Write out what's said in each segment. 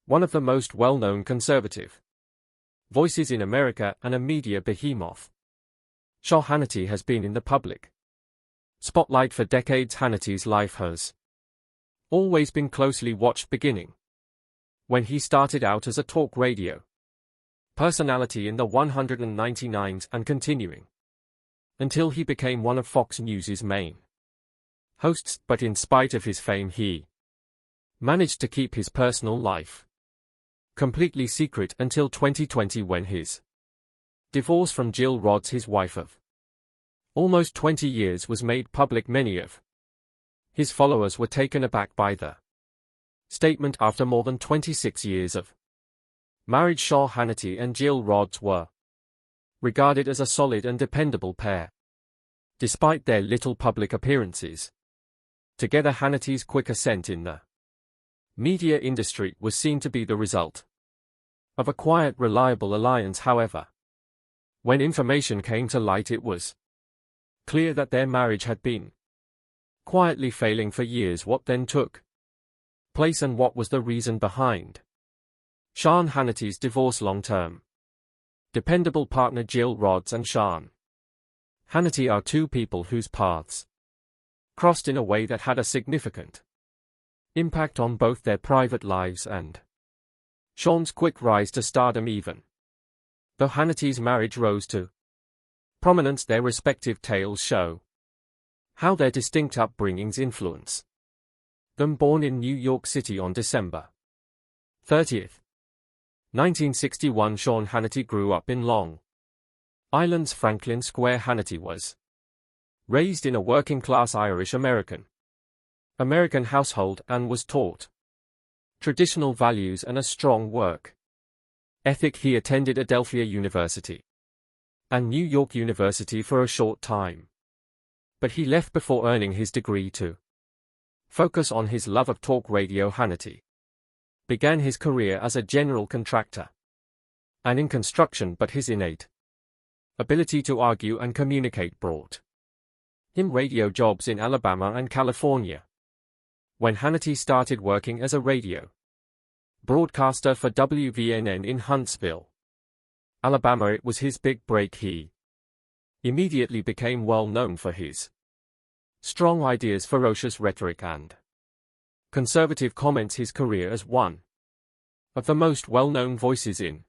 one of the most well-known conservative voices in America and a media behemoth. Sean Hannity has been in the public spotlight for decades. Hannity's life has always been closely watched, beginning when he started out as a talk radio personality in the 199s and continuing until he became one of Fox News's main hosts. But in spite of his fame, he managed to keep his personal life completely secret until 2020, when his divorce from Jill Rods, his wife of almost 20 years, was made public. Many of his followers were taken aback by the statement. After more than 26 years of marriage, Sean Hannity and Jill Rods were regarded as a solid and dependable pair. Despite their little public appearances together, Hannity's quick ascent in the media industry was seen to be the result of a quiet, reliable alliance. However, when information came to light, it was clear that their marriage had been quietly failing for years. What then took place, and what was the reason behind Sean Hannity's divorce? Long-term dependable partner Jill Rods and Sean Hannity are two people whose paths crossed in a way that had a significant impact on both their private lives and Sean's quick rise to stardom. Even though Hannity's marriage rose to prominence, their respective tales show how their distinct upbringings influence them. Born in New York City on December 30, 1961, Sean Hannity grew up in Long Island's Franklin Square. Hannity was raised in a working-class Irish-American household and was taught traditional values and a strong work ethic. He attended Adelphia University and New York University for a short time, but he left before earning his degree to focus on his love of talk radio. Hannity began his career as a general contractor and in construction, but his innate ability to argue and communicate brought him radio jobs in Alabama and California. When Hannity started working as a radio broadcaster for WVNN in Huntsville, Alabama, it was his big break. He immediately became well known for his strong ideas, ferocious rhetoric, and conservative comments. His career as one of the most well-known voices in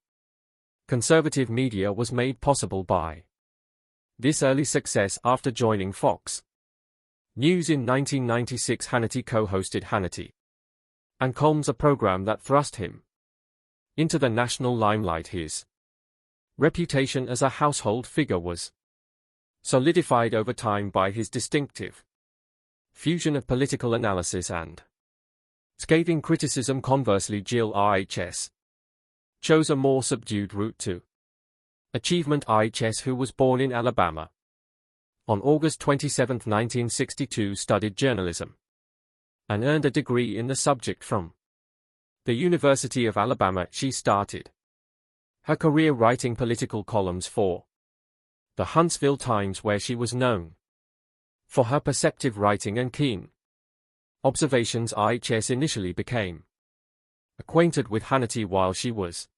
conservative media was made possible by this early success. After joining Fox News in 1996, Hannity co-hosted Hannity and Colmes, a program that thrust him into the national limelight. His reputation as a household figure was solidified over time by his distinctive fusion of political analysis and scathing criticism. Conversely, Jill RHS chose a more subdued route to achievement. RHS, who was born in Alabama on August 27, 1962, studied journalism and earned a degree in the subject from the University of Alabama. She started her career writing political columns for the Huntsville Times, where she was known for her perceptive writing and keen observations. RHS initially became acquainted with Hannity while she was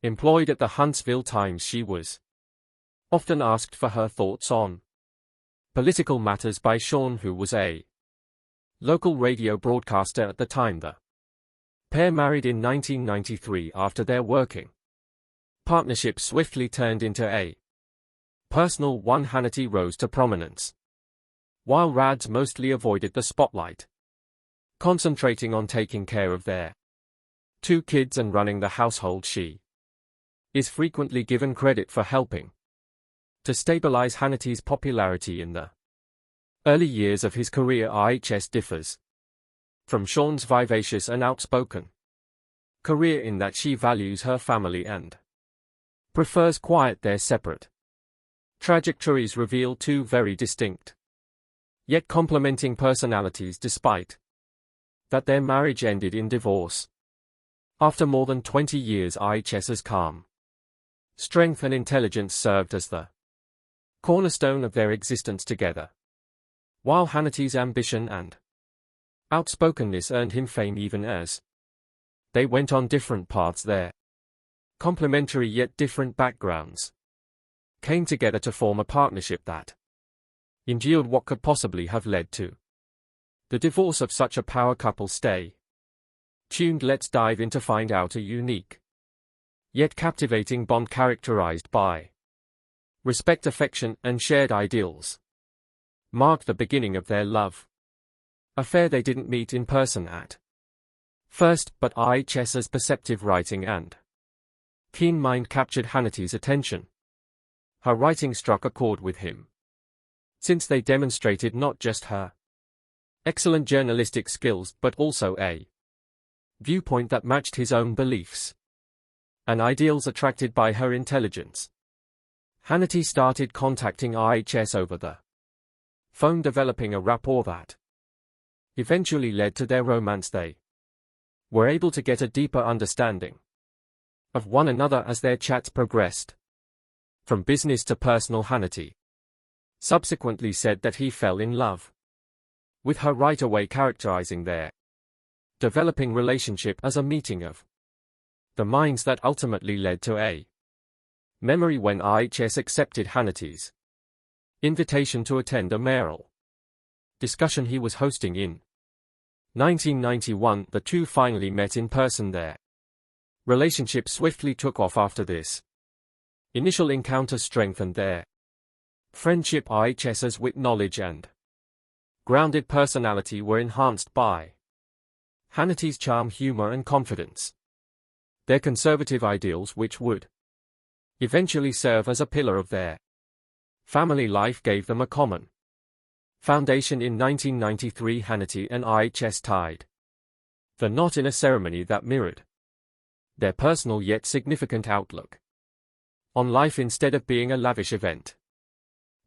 employed at the Huntsville Times. She was often asked for her thoughts on political matters by Sean, who was a local radio broadcaster at the time. The pair married in 1993 after their working partnership swiftly turned into a personal one. Hannity rose to prominence while Rads mostly avoided the spotlight, concentrating on taking care of their two kids and running the household. She is frequently given credit for helping to stabilize Hannity's popularity in the early years of his career. RHS differs from Sean's vivacious and outspoken career in that she values her family and prefers quiet. Their separate trajectories reveal two very distinct yet complementing personalities. Despite that their marriage ended in divorce after more than 20 years, RHS's calm strength and intelligence served as the cornerstone of their existence together, while Hannity's ambition and outspokenness earned him fame even as they went on different paths there. Complementary yet different backgrounds came together to form a partnership that endured what could possibly have led to the divorce of such a power couple. Stay tuned, let's dive in to find out a unique yet captivating bond characterized by respect, affection, and shared ideals marked the beginning of their love affair. They didn't meet in person at first, but IHS's perceptive writing and keen mind captured Hannity's attention. Her writing struck a chord with him, since they demonstrated not just her excellent journalistic skills but also a viewpoint that matched his own beliefs and ideals. Attracted by her intelligence, Hannity started contacting IHS over the phone, developing a rapport that eventually led to their romance. They were able to get a deeper understanding of one another as their chats progressed. From business to personal, Hannity subsequently said that he fell in love with her right away, characterizing their developing relationship as a meeting of the minds that ultimately led to a memory when IHS accepted Hannity's invitation to attend a mayoral discussion he was hosting in 1991. The two finally met in person. Their relationship swiftly took off after this initial encounter strengthened their friendship. IHS's wit, knowledge, and grounded personality were enhanced by Hannity's charm, humor, and confidence. Their conservative ideals, which would eventually serve as a pillar of their family life, gave them a common foundation. In 1993, Hannity and IHS tied the knot in a ceremony that mirrored their personal yet significant outlook on life. Instead of being a lavish event,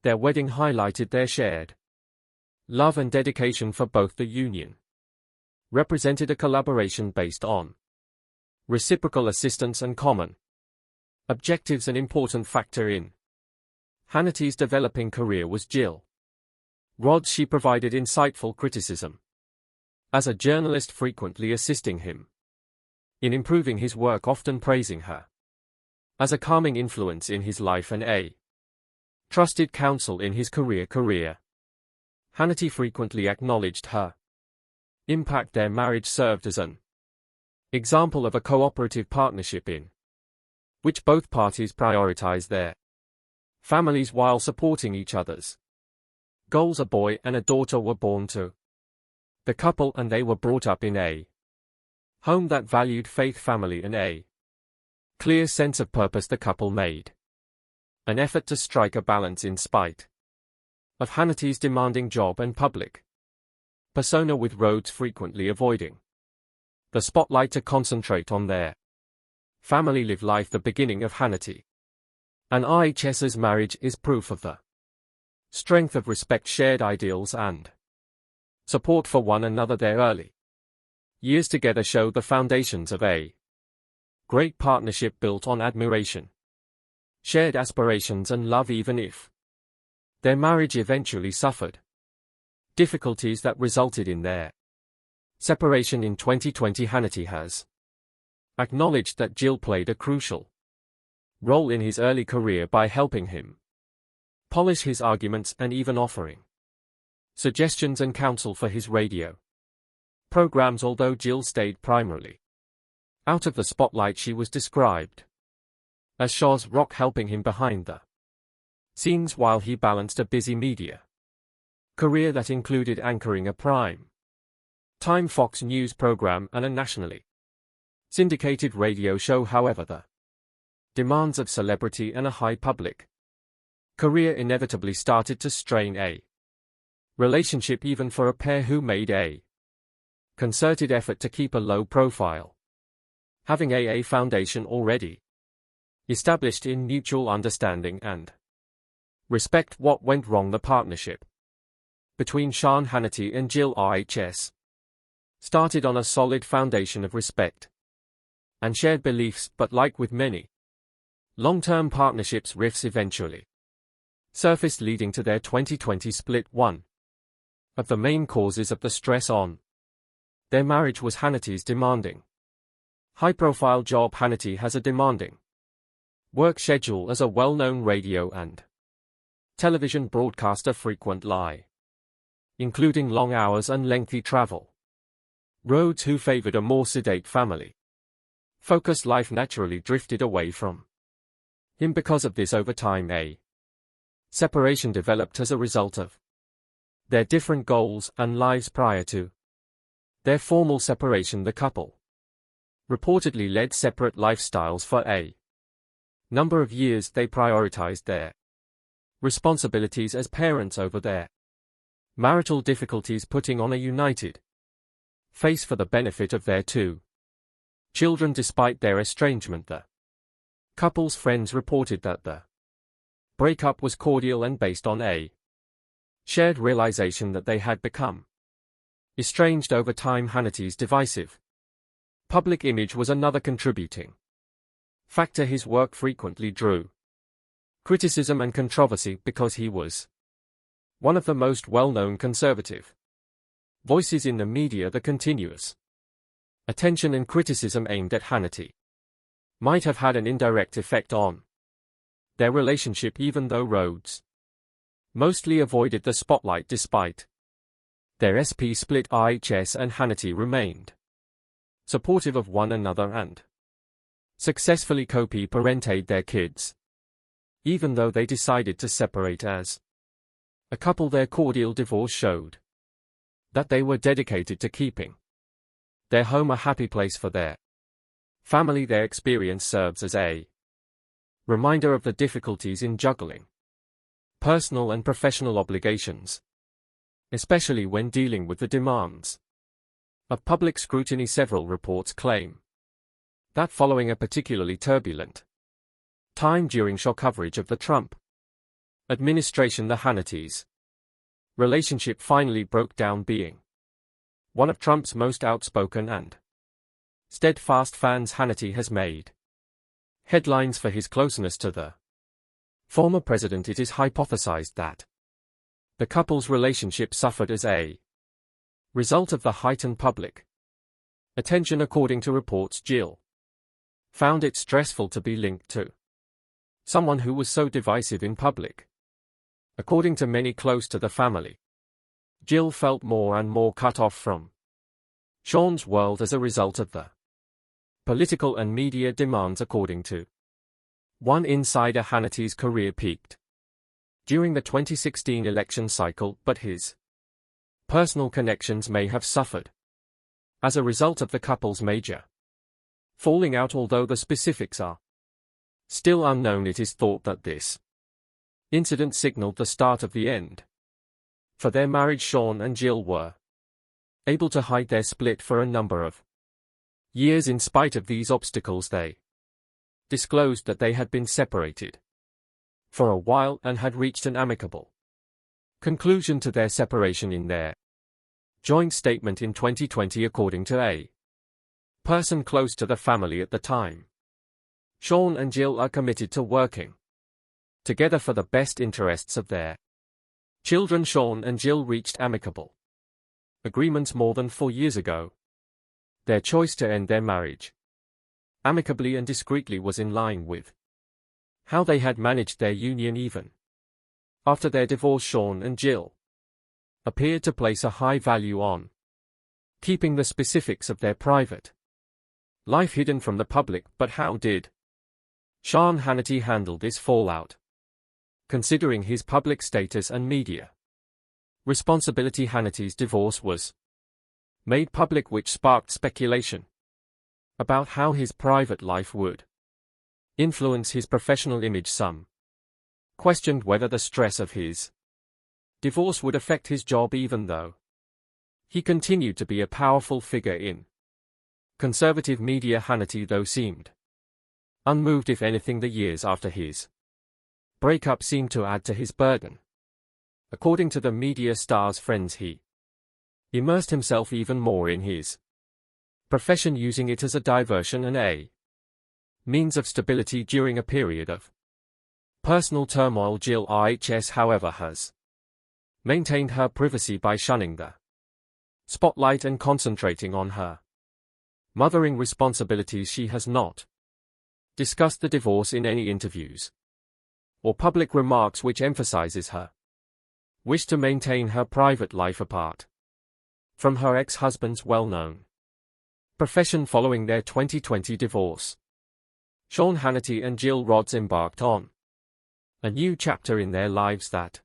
their wedding highlighted their shared love and dedication for both. The union represented a collaboration based on reciprocal assistance and common objectives. An important factor in Hannity's developing career was Jill Rhodes. She provided insightful criticism as a journalist, frequently assisting him in improving his work, often praising her as a calming influence in his life and a trusted counsel in his career. Hannity frequently acknowledged her impact. Their marriage served as an example of a cooperative partnership in which both parties prioritize their families while supporting each other's goals. A boy and a daughter were born to the couple, and they were brought up in a home that valued faith, family, and a clear sense of purpose. The couple made an effort to strike a balance in spite of Hannity's demanding job and public persona, with Rhodes frequently avoiding the spotlight to concentrate on their family life. The beginning of Hannity and IHS's marriage is proof of the strength of respect, shared ideals, and support for one another. Their early years together showed the foundations of a great partnership built on admiration, shared aspirations, and love. Even if their marriage eventually suffered difficulties that resulted in their separation in 2020, Hannity has acknowledged that Jill played a crucial role in his early career by helping him polish his arguments and even offering suggestions and counsel for his radio programs. Although Jill stayed primarily out of the spotlight, she was described as Shaw's rock, helping him behind the scenes while he balanced a busy media career that included anchoring a prime time Fox News program and a nationally syndicated radio show. However, the demands of celebrity and a high public career inevitably started to strain a relationship, even for a pair who made a concerted effort to keep a low profile. Having a foundation already established in mutual understanding and respect. What went wrong? The partnership between Sean Hannity and Jill IHS started on a solid foundation of respect and shared beliefs, but like with many long-term partnerships, rifts eventually surfaced, leading to their 2020 split. One of the main causes of the stress on their marriage was Hannity's demanding High-profile job. Hannity has a demanding work schedule as a well-known radio and television broadcaster, frequent lie, including long hours and lengthy travel. Rhodes, who favored a more sedate family focused life, naturally drifted away from him because of this. Over time, a separation developed as a result of their different goals and lives. Prior to their formal separation, the couple reportedly led separate lifestyles for a number of years. They prioritized their responsibilities as parents over their marital difficulties, putting on a united face for the benefit of their two children. Despite their estrangement, the couple's friends reported that the breakup was cordial and based on a shared realization that they had become estranged over time. Hannity's divisive public image was another contributing factor. His work frequently drew criticism and controversy because he was one of the most well-known conservative voices in the media. The continuous attention and criticism aimed at Hannity might have had an indirect effect on their relationship, even though Rhodes mostly avoided the spotlight. Despite their SP split, IHS and Hannity remained supportive of one another and successfully co-parented their kids, even though they decided to separate as a couple. Their cordial divorce showed that they were dedicated to keeping their home a happy place for their family. Their experience serves as a reminder of the difficulties in juggling personal and professional obligations, especially when dealing with the demands of public scrutiny. Several reports claim that following a particularly turbulent time during show coverage of the Trump administration, the Hannitys' relationship finally broke down. Being one of Trump's most outspoken and steadfast fans, Hannity has made headlines for his closeness to the former president. It is hypothesized that the couple's relationship suffered as a result of the heightened public attention. According to reports, Jill found it stressful to be linked to someone who was so divisive in public. According to many close to the family, Jill felt more and more cut off from Sean's world as a result of the political and media demands. According to one insider, Hannity's career peaked during the 2016 election cycle, but his personal connections may have suffered as a result of the couple's major falling out. Although the specifics are still unknown, it is thought that this incident signaled the start of the end for their marriage. Sean and Jill were able to hide their split for a number of years. In spite of these obstacles, they disclosed that they had been separated for a while and had reached an amicable conclusion to their separation in their joint statement in 2020. According to a person close to the family at the time, Sean and Jill are committed to working together for the best interests of their children. Sean and Jill reached amicable agreements more than 4 years ago. Their choice to end their marriage amicably and discreetly was in line with how they had managed their union. Even after their divorce, Sean and Jill appeared to place a high value on keeping the specifics of their private life hidden from the public. But how did Sean Hannity handle this fallout, considering his public status and media responsibility? Hannity's divorce was made public, which sparked speculation about how his private life would influence his professional image. Some questioned whether the stress of his divorce would affect his job, even though he continued to be a powerful figure in conservative media. Hannity, though, seemed unmoved. If anything, the years after his breakup seemed to add to his burden. According to the media star's friends, he immersed himself even more in his profession, using it as a diversion and a means of stability during a period of personal turmoil. Jill IHS, however, has maintained her privacy by shunning the spotlight and concentrating on her Mothering responsibilities. She has not discussed the divorce in any interviews or public remarks, which emphasizes her wish to maintain her private life apart from her ex-husband's well-known profession following their 2020 divorce. Sean Hannity and Jill Rods embarked on a new chapter in their lives that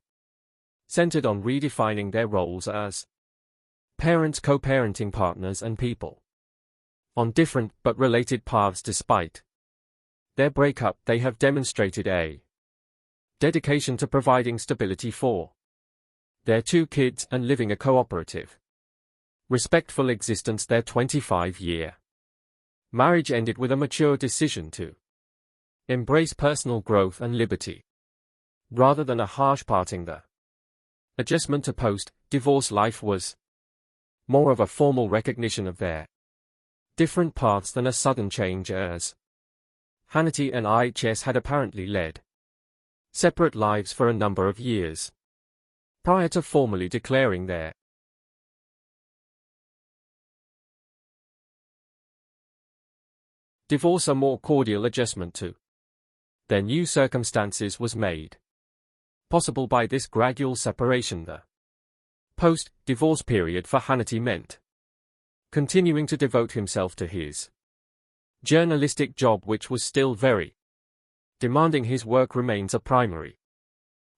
centered on redefining their roles as parents, co-parenting partners, and people on different but related paths. Despite their breakup, they have demonstrated a dedication to providing stability for their 2 kids and living a cooperative, respectful existence. Their 25-year marriage ended with a mature decision to embrace personal growth and liberty, rather than a harsh parting. The adjustment to post-divorce life was more of a formal recognition of their different paths than a sudden change, as Hannity and IHS had apparently led separate lives for a number of years prior to formally declaring their divorce. A more cordial adjustment to their new circumstances was made possible by this gradual separation. The post-divorce period for Hannity meant continuing to devote himself to his journalistic job, which was still very demanding. His work remains a primary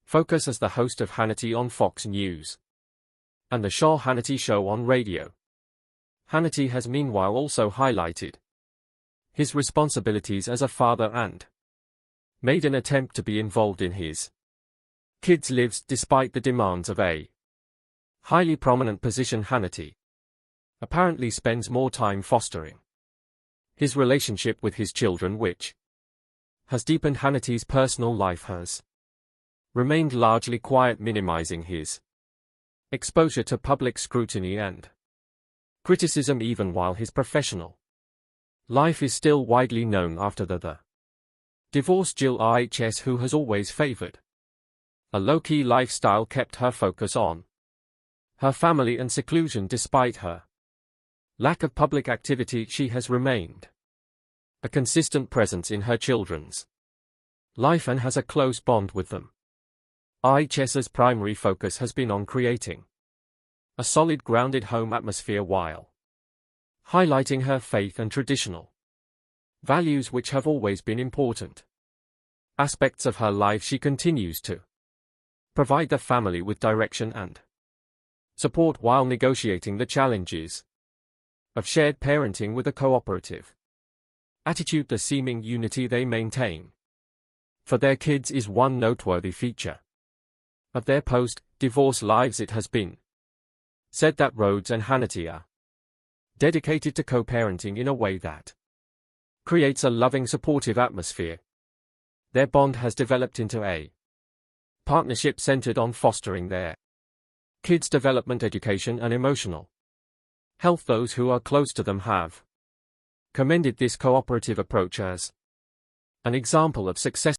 focus as the host of Hannity on Fox News and the Sean Hannity Show on radio. Hannity has meanwhile also highlighted his responsibilities as a father and made an attempt to be involved in his kids' lives despite the demands of a highly prominent position. Hannity apparently spends more time fostering his relationship with his children, which has deepened. Hannity's personal life has remained largely quiet, minimizing his exposure to public scrutiny and criticism, even while his professional life is still widely known after the divorce. Jill IHS, who has always favored a low-key lifestyle, kept her focus on her family and seclusion. Despite her lack of public activity, she has remained a consistent presence in her children's life and has a close bond with them. IHS's primary focus has been on creating a solid, grounded home atmosphere while highlighting her faith and traditional values, which have always been important aspects of her life. She continues to provide the family with direction and support while negotiating the challenges of shared parenting with a cooperative attitude. The seeming unity they maintain for their kids is one noteworthy feature of their post-divorce lives. It has been said that Rhodes and Hannity are dedicated to co-parenting in a way that creates a loving, supportive atmosphere. Their bond has developed into a partnership centered on fostering their kids' development, education, and emotional health. Those who are close to them have commended this cooperative approach as an example of success.